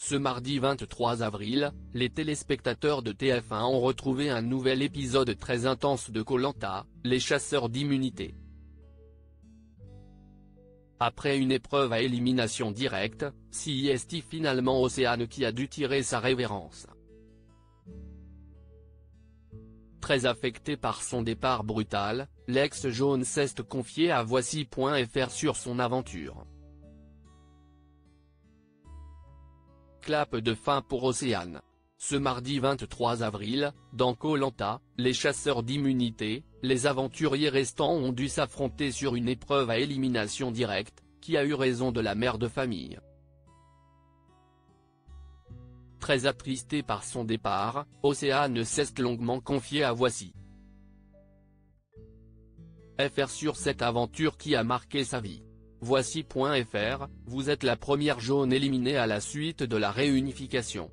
Ce mardi 23 avril, les téléspectateurs de TF1 ont retrouvé un nouvel épisode très intense de Koh-Lanta, les chasseurs d'immunité. Après une épreuve à élimination directe, c'est finalement Océane qui a dû tirer sa révérence. Très affecté par son départ brutal, l'ex-jaune s'est confié à Voici.fr sur son aventure. Clap de fin pour Océane. Ce mardi 23 avril, dans Koh-Lanta, les chasseurs d'immunité, les aventuriers restants ont dû s'affronter sur une épreuve à élimination directe, qui a eu raison de la mère de famille. Très attristée par son départ, Océane s'est longuement confiée à Voici.fr sur cette aventure qui a marqué sa vie. Voici.fr, vous êtes la première jaune éliminée à la suite de la réunification.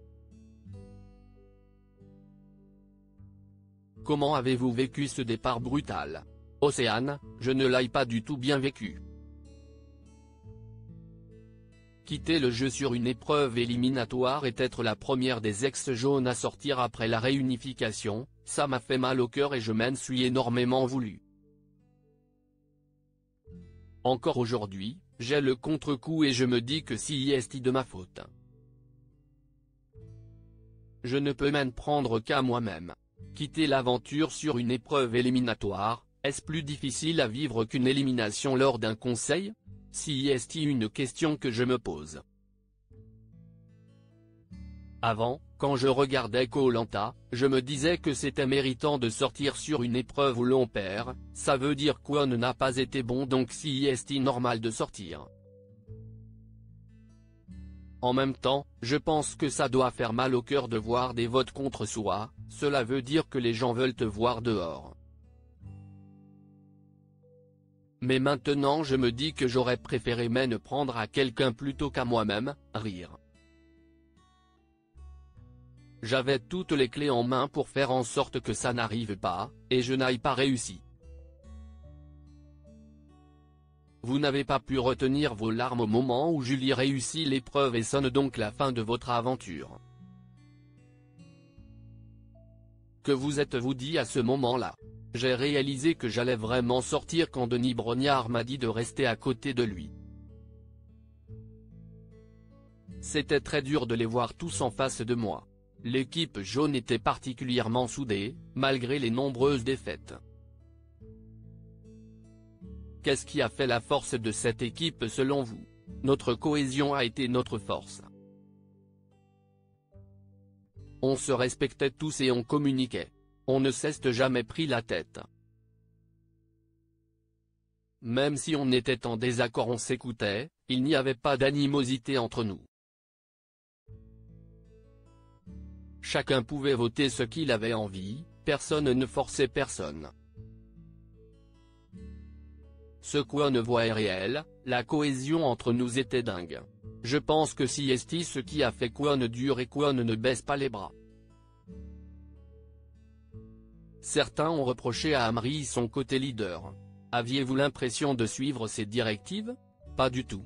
Comment avez-vous vécu ce départ brutal? Océane, je ne l'ai pas du tout bien vécu. Quitter le jeu sur une épreuve éliminatoire et être la première des ex-jaunes à sortir après la réunification, ça m'a fait mal au cœur et je m'en suis énormément voulu. Encore aujourd'hui, j'ai le contre-coup et je me dis que c'est de ma faute. Je ne peux m'en prendre qu'à moi-même. Quitter l'aventure sur une épreuve éliminatoire, est-ce plus difficile à vivre qu'une élimination lors d'un conseil? C'est une question que je me pose. Avant, quand je regardais Koh-Lanta, je me disais que c'était méritant de sortir sur une épreuve où l'on perd, ça veut dire qu'on n'a pas été bon donc c'est normal de sortir. En même temps, je pense que ça doit faire mal au cœur de voir des votes contre soi, cela veut dire que les gens veulent te voir dehors. Mais maintenant je me dis que j'aurais préféré m'en prendre à quelqu'un plutôt qu'à moi-même, rire. J'avais toutes les clés en main pour faire en sorte que ça n'arrive pas, et je n'ai pas réussi. Vous n'avez pas pu retenir vos larmes au moment où Julie réussit l'épreuve et sonne donc la fin de votre aventure. Que vous êtes-vous dit à ce moment-là? J'ai réalisé que j'allais vraiment sortir quand Denis Brognard m'a dit de rester à côté de lui. C'était très dur de les voir tous en face de moi. L'équipe jaune était particulièrement soudée, malgré les nombreuses défaites. Qu'est-ce qui a fait la force de cette équipe selon vous? Notre cohésion a été notre force. On se respectait tous et on communiquait. On ne s'est jamais pris la tête. Même si on était en désaccord on s'écoutait, il n'y avait pas d'animosité entre nous. Chacun pouvait voter ce qu'il avait envie, personne ne forçait personne. Ce qu'on voit est réel, la cohésion entre nous était dingue. Je pense que c'est ce qui a fait qu'on dure et qu'on ne baisse pas les bras. Certains ont reproché à Amri son côté leader. Aviez-vous l'impression de suivre ses directives? Pas du tout.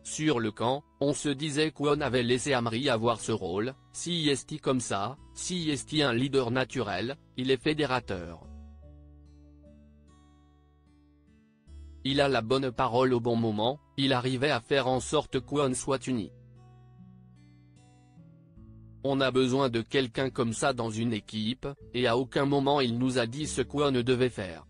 Sur le camp, on se disait qu'on avait laissé Amri avoir ce rôle, c'est comme ça, c'est un leader naturel, il est fédérateur. Il a la bonne parole au bon moment, il arrivait à faire en sorte qu'on soit unis. On a besoin de quelqu'un comme ça dans une équipe, et à aucun moment il nous a dit ce qu'on devait faire.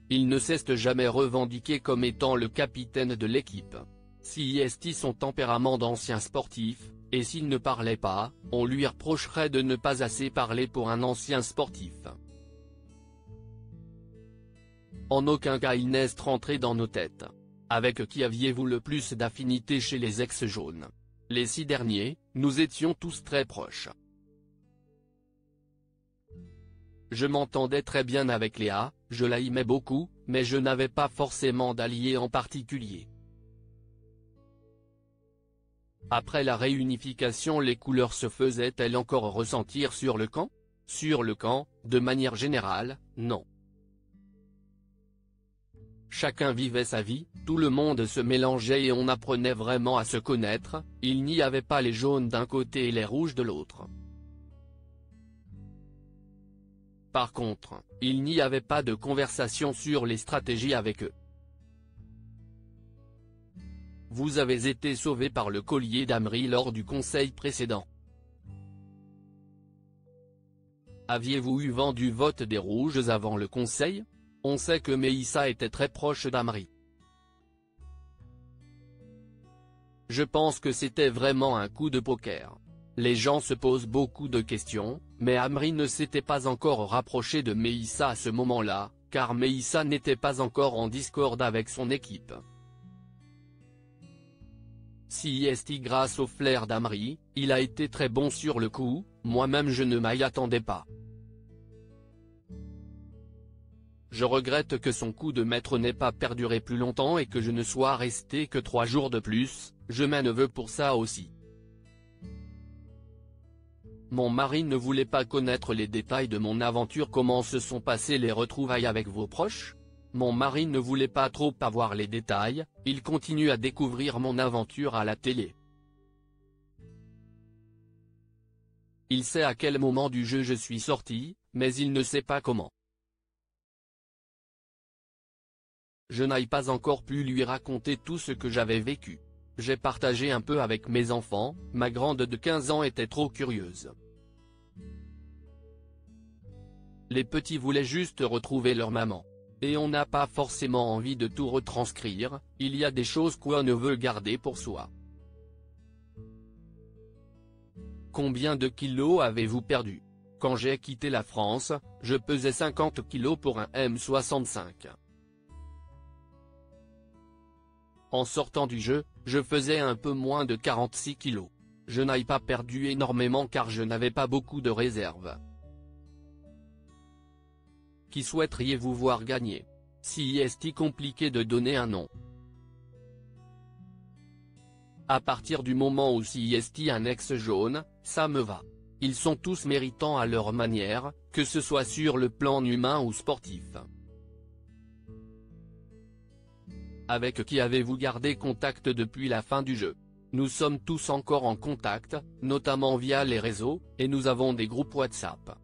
Il ne s'est jamais revendiqué comme étant le capitaine de l'équipe. C'est son tempérament d'ancien sportif, et s'il ne parlait pas, on lui reprocherait de ne pas assez parler pour un ancien sportif. En aucun cas il n'est rentré dans nos têtes. Avec qui aviez-vous le plus d'affinité chez les ex-jaunes? Les 6 derniers, nous étions tous très proches. Je m'entendais très bien avec Léa, je la aimais beaucoup, mais je n'avais pas forcément d'allié en particulier. Après la réunification les couleurs se faisaient-elles encore ressentir sur le camp? Sur le camp, de manière générale, non. Chacun vivait sa vie, tout le monde se mélangeait et on apprenait vraiment à se connaître, il n'y avait pas les jaunes d'un côté et les rouges de l'autre. Par contre, il n'y avait pas de conversation sur les stratégies avec eux. Vous avez été sauvé par le collier d'Amri lors du conseil précédent. Aviez-vous eu vent du vote des rouges avant le conseil? On sait que Meïssa était très proche d'Amri. Je pense que c'était vraiment un coup de poker. Les gens se posent beaucoup de questions, mais Amri ne s'était pas encore rapproché de Meïssa à ce moment-là, car Meïssa n'était pas encore en discorde avec son équipe. Si est grâce au flair d'Amri, il a été très bon sur le coup, moi-même je ne m'y attendais pas. Je regrette que son coup de maître n'ait pas perduré plus longtemps et que je ne sois resté que 3 jours de plus, je m'en veux pour ça aussi. Mon mari ne voulait pas connaître les détails de mon aventure. Comment se sont passées les retrouvailles avec vos proches? Mon mari ne voulait pas trop avoir les détails, il continue à découvrir mon aventure à la télé. Il sait à quel moment du jeu je suis sorti, mais il ne sait pas comment. Je n'ai pas encore pu lui raconter tout ce que j'avais vécu. J'ai partagé un peu avec mes enfants, ma grande de 15 ans était trop curieuse. Les petits voulaient juste retrouver leur maman. Et on n'a pas forcément envie de tout retranscrire, il y a des choses qu'on ne veut garder pour soi. Combien de kilos avez-vous perdu? Quand j'ai quitté la France, je pesais 50 kilos pour un M65. En sortant du jeu, je faisais un peu moins de 46 kilos. Je n'ai pas perdu énormément car je n'avais pas beaucoup de réserves. Qui souhaiteriez-vous voir gagner? Si est compliqué de donner un nom. À partir du moment où si est un ex jaune, ça me va. Ils sont tous méritants à leur manière, que ce soit sur le plan humain ou sportif. Avec qui avez-vous gardé contact depuis la fin du jeu? Nous sommes tous encore en contact, notamment via les réseaux, et nous avons des groupes WhatsApp.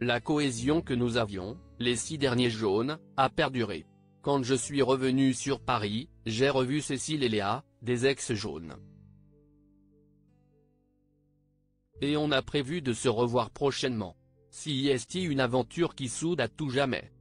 La cohésion que nous avions, les 6 derniers jaunes, a perduré. Quand je suis revenu sur Paris, j'ai revu Cécile et Léa, des ex-jaunes. Et on a prévu de se revoir prochainement. Si est une aventure qui soude à tout jamais.